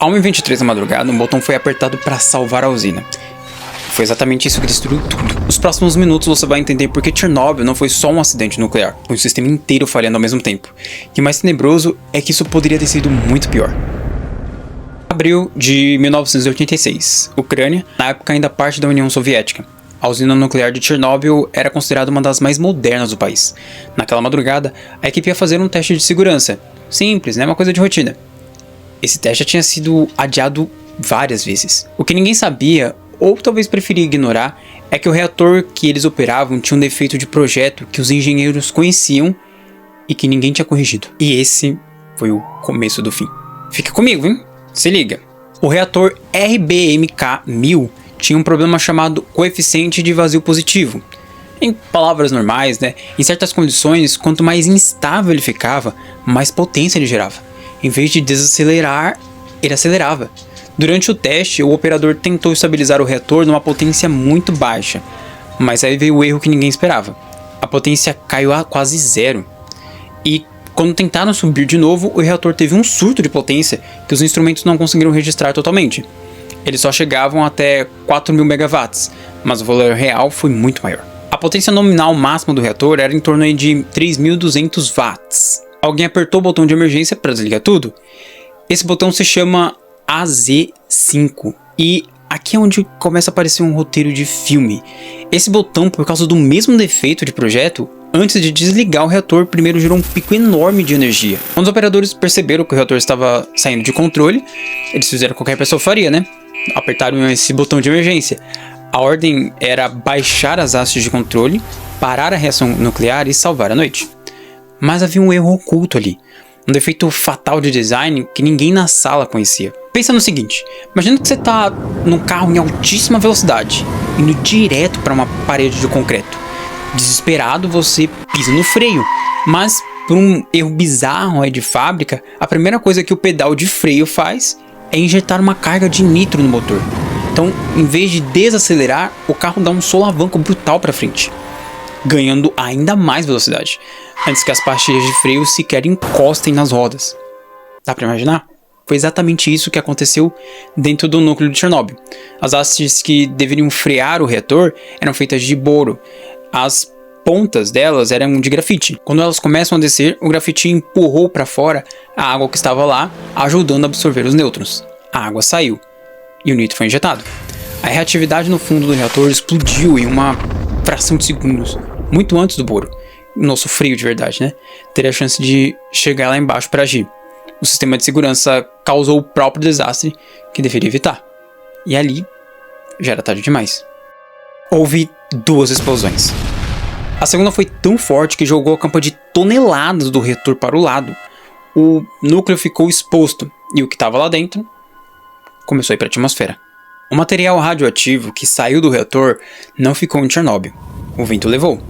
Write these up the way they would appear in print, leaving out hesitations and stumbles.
À 1h23 da madrugada, um botão foi apertado para salvar a usina. Foi exatamente isso que destruiu tudo. Nos próximos minutos você vai entender por que Chernobyl não foi só um acidente nuclear, foi um sistema inteiro falhando ao mesmo tempo. E o mais tenebroso é que isso poderia ter sido muito pior. Abril de 1986, Ucrânia, na época ainda parte da União Soviética. A usina nuclear de Chernobyl era considerada uma das mais modernas do país. Naquela madrugada, a equipe ia fazer um teste de segurança. Simples, né? Uma coisa de rotina. Esse teste já tinha sido adiado várias vezes. O que ninguém sabia, ou talvez preferia ignorar, é que o reator que eles operavam tinha um defeito de projeto que os engenheiros conheciam e que ninguém tinha corrigido. E esse foi o começo do fim. Fica comigo, hein? Se liga. O reator RBMK-1000 tinha um problema chamado coeficiente de vazio positivo. Em palavras normais, né? Em certas condições, quanto mais instável ele ficava, mais potência ele gerava. Em vez de desacelerar, ele acelerava. Durante o teste, o operador tentou estabilizar o reator numa potência muito baixa, mas aí veio o erro que ninguém esperava. A potência caiu a quase zero. E quando tentaram subir de novo, o reator teve um surto de potência que os instrumentos não conseguiram registrar totalmente. Eles só chegavam até 4.000 megawatts, mas o valor real foi muito maior. A potência nominal máxima do reator era em torno de 3.200 watts. Alguém apertou o botão de emergência para desligar tudo? Esse botão se chama AZ5 e aqui é onde começa a aparecer um roteiro de filme. Esse botão, por causa do mesmo defeito de projeto, antes de desligar o reator, primeiro gerou um pico enorme de energia. Quando os operadores perceberam que o reator estava saindo de controle, eles fizeram o que qualquer pessoa faria, né? Apertaram esse botão de emergência. A ordem era baixar as hastes de controle, parar a reação nuclear e salvar a noite. Mas havia um erro oculto ali, um defeito fatal de design que ninguém na sala conhecia. Pensa no seguinte, imagina que você está num carro em altíssima velocidade, indo direto para uma parede de concreto. Desesperado, você pisa no freio, mas por um erro bizarro aí de fábrica, a primeira coisa que o pedal de freio faz é injetar uma carga de nitro no motor. Então, em vez de desacelerar, o carro dá um solavanco brutal para frente, ganhando ainda mais velocidade, antes que as pastilhas de freio sequer encostem nas rodas. Dá para imaginar? Foi exatamente isso que aconteceu dentro do núcleo de Chernobyl. As hastes que deveriam frear o reator eram feitas de boro. As pontas delas eram de grafite. Quando elas começam a descer, o grafite empurrou para fora a água que estava lá, ajudando a absorver os nêutrons. A água saiu e o nitro foi injetado. A reatividade no fundo do reator explodiu em uma fração de segundos, muito antes do boro, o nosso freio de verdade, né? Teria a chance de chegar lá embaixo para agir. O sistema de segurança causou o próprio desastre que deveria evitar. E ali já era tarde demais. Houve 2 explosões. A segunda foi tão forte que jogou a campa de toneladas do reator para o lado. O núcleo ficou exposto e o que estava lá dentro começou a ir para a atmosfera. O material radioativo que saiu do reator não ficou em Chernobyl. O vento levou.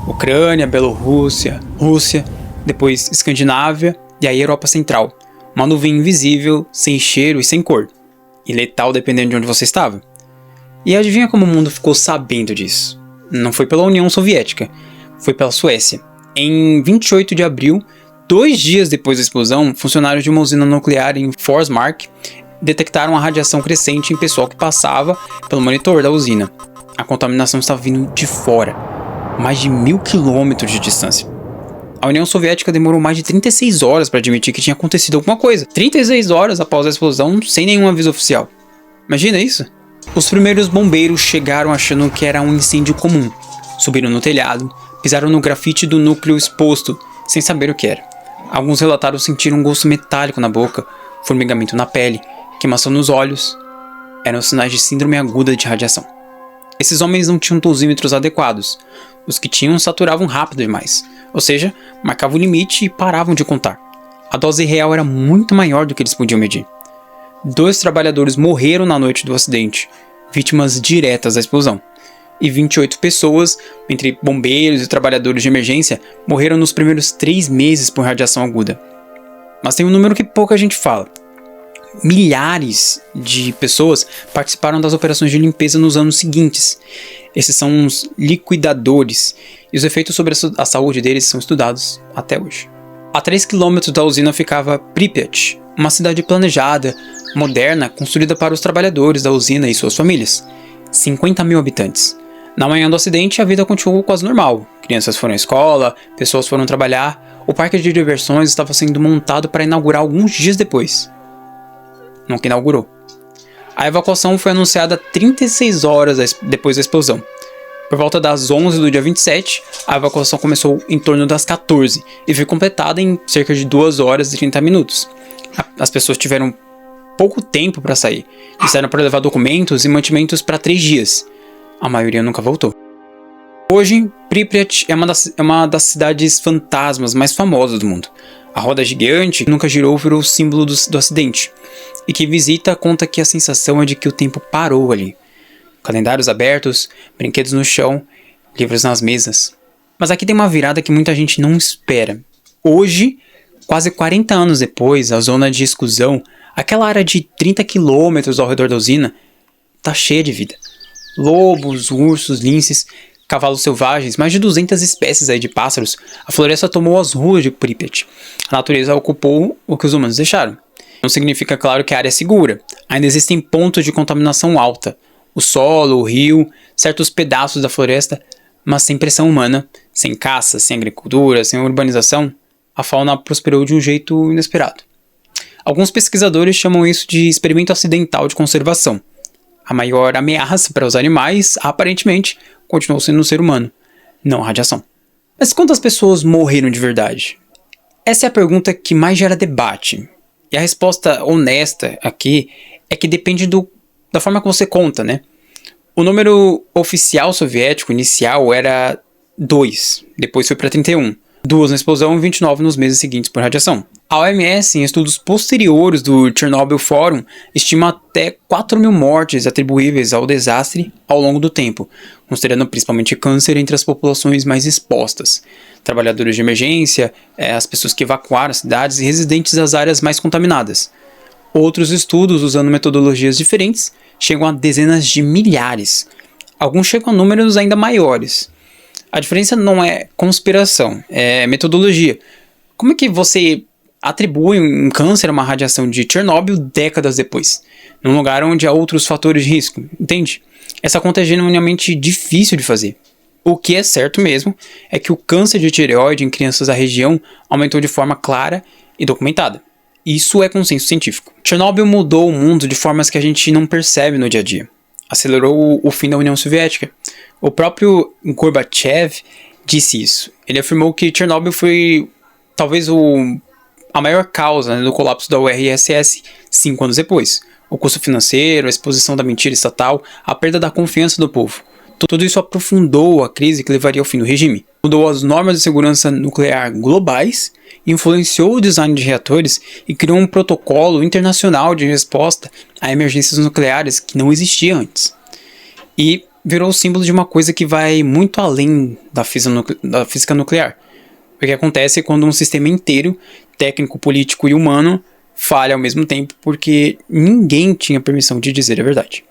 Ucrânia, Bielorrússia, Rússia, depois Escandinávia e a Europa Central. Uma nuvem invisível, sem cheiro e sem cor. E letal dependendo de onde você estava. E adivinha como o mundo ficou sabendo disso? Não foi pela União Soviética, foi pela Suécia. Em 28 de abril, 2 dias depois da explosão, funcionários de uma usina nuclear em Forsmark detectaram a radiação crescente em pessoal que passava pelo monitor da usina. A contaminação estava vindo de fora, mais de 1.000 quilômetros de distância. A União Soviética demorou mais de 36 horas para admitir que tinha acontecido alguma coisa. 36 horas após a explosão, sem nenhum aviso oficial. Imagina isso? Os primeiros bombeiros chegaram achando que era um incêndio comum. Subiram no telhado, pisaram no grafite do núcleo exposto, sem saber o que era. Alguns relataram sentir um gosto metálico na boca, formigamento na pele, queimação nos olhos. Eram sinais de síndrome aguda de radiação. Esses homens não tinham dosímetros adequados. Os que tinham saturavam rápido demais, ou seja, marcavam o limite e paravam de contar. A dose real era muito maior do que eles podiam medir. 2 trabalhadores morreram na noite do acidente, vítimas diretas da explosão. E 28 pessoas, entre bombeiros e trabalhadores de emergência, morreram nos primeiros 3 meses por radiação aguda. Mas tem um número que pouca gente fala. Milhares de pessoas participaram das operações de limpeza nos anos seguintes. Esses são os liquidadores, e os efeitos sobre a saúde deles são estudados até hoje. A 3 km da usina ficava Pripyat, uma cidade planejada, moderna construída para os trabalhadores da usina e suas famílias. 50 mil habitantes. Na manhã do acidente, a vida continuou quase normal. Crianças foram à escola, pessoas foram trabalhar, o parque de diversões estava sendo montado para inaugurar alguns dias depois. Nunca inaugurou. A evacuação foi anunciada 36 horas depois da explosão. Por volta das 11 do dia 27, a evacuação começou em torno das 14 e foi completada em cerca de 2 horas e 30 minutos. As pessoas tiveram pouco tempo para sair. Disseram para levar documentos e mantimentos para 3 dias. A maioria nunca voltou. Hoje, Pripyat é uma das cidades fantasmas mais famosas do mundo. A roda gigante que nunca girou virou o símbolo do acidente. E quem visita conta que a sensação é de que o tempo parou ali. Calendários abertos, brinquedos no chão, livros nas mesas. Mas aqui tem uma virada que muita gente não espera. Hoje, quase 40 anos depois, a zona de exclusão, aquela área de 30 quilômetros ao redor da usina, tá cheia de vida. Lobos, ursos, linces, cavalos selvagens, mais de 200 espécies aí de pássaros. A floresta tomou as ruas de Pripyat. A natureza ocupou o que os humanos deixaram. Não significa, claro, que a área é segura. Ainda existem pontos de contaminação alta. O solo, o rio, certos pedaços da floresta, mas sem pressão humana, sem caça, sem agricultura, sem urbanização, a fauna prosperou de um jeito inesperado. Alguns pesquisadores chamam isso de experimento acidental de conservação. A maior ameaça para os animais, aparentemente, continuou sendo o ser humano, não a radiação. Mas quantas pessoas morreram de verdade? Essa é a pergunta que mais gera debate. E a resposta honesta aqui é que depende da forma que você conta, né? O número oficial soviético inicial era 2, depois foi para 31. 2 na explosão e 29 nos meses seguintes por radiação. A OMS, em estudos posteriores do Chernobyl Forum, estima até 4.000 mortes atribuíveis ao desastre ao longo do tempo, considerando principalmente câncer entre as populações mais expostas. Trabalhadores de emergência, as pessoas que evacuaram as cidades e residentes das áreas mais contaminadas. Outros estudos, usando metodologias diferentes, chegam a dezenas de milhares. Alguns chegam a números ainda maiores. A diferença não é conspiração, é metodologia. Como é que você atribui um câncer a uma radiação de Chernobyl décadas depois, num lugar onde há outros fatores de risco, entende? Essa conta é genuinamente difícil de fazer. O que é certo mesmo é que o câncer de tireoide em crianças da região aumentou de forma clara e documentada. Isso é consenso científico. Chernobyl mudou o mundo de formas que a gente não percebe no dia a dia. Acelerou o fim da União Soviética. O próprio Gorbachev disse isso. Ele afirmou que Chernobyl foi talvez a maior causa, né, do colapso da URSS 5 anos depois. O custo financeiro, a exposição da mentira estatal, a perda da confiança do povo. Tudo isso aprofundou a crise que levaria ao fim do regime. Mudou as normas de segurança nuclear globais, influenciou o design de reatores e criou um protocolo internacional de resposta a emergências nucleares que não existia antes. E virou o símbolo de uma coisa que vai muito além da física nuclear. O que acontece quando um sistema inteiro, técnico, político e humano, falha ao mesmo tempo porque ninguém tinha permissão de dizer a verdade.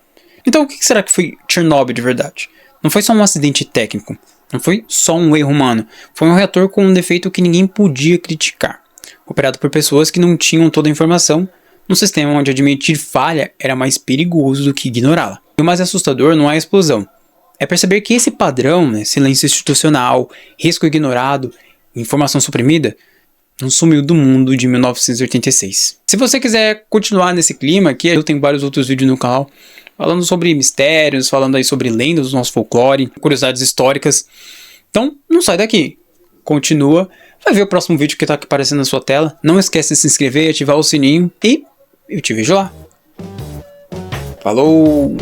Então o que será que foi Chernobyl de verdade? Não foi só um acidente técnico, não foi só um erro humano, foi um reator com um defeito que ninguém podia criticar, operado por pessoas que não tinham toda a informação, num sistema onde admitir falha era mais perigoso do que ignorá-la. E o mais assustador não é a explosão, é perceber que esse padrão, né, silêncio institucional, risco ignorado, informação suprimida, não sumiu do mundo de 1986. Se você quiser continuar nesse clima aqui, eu tenho vários outros vídeos no canal falando sobre mistérios, falando aí sobre lendas do nosso folclore, curiosidades históricas. Então, não sai daqui. Continua, vai ver o próximo vídeo que tá aqui aparecendo na sua tela. Não esquece de se inscrever e ativar o sininho. E eu te vejo lá. Falou!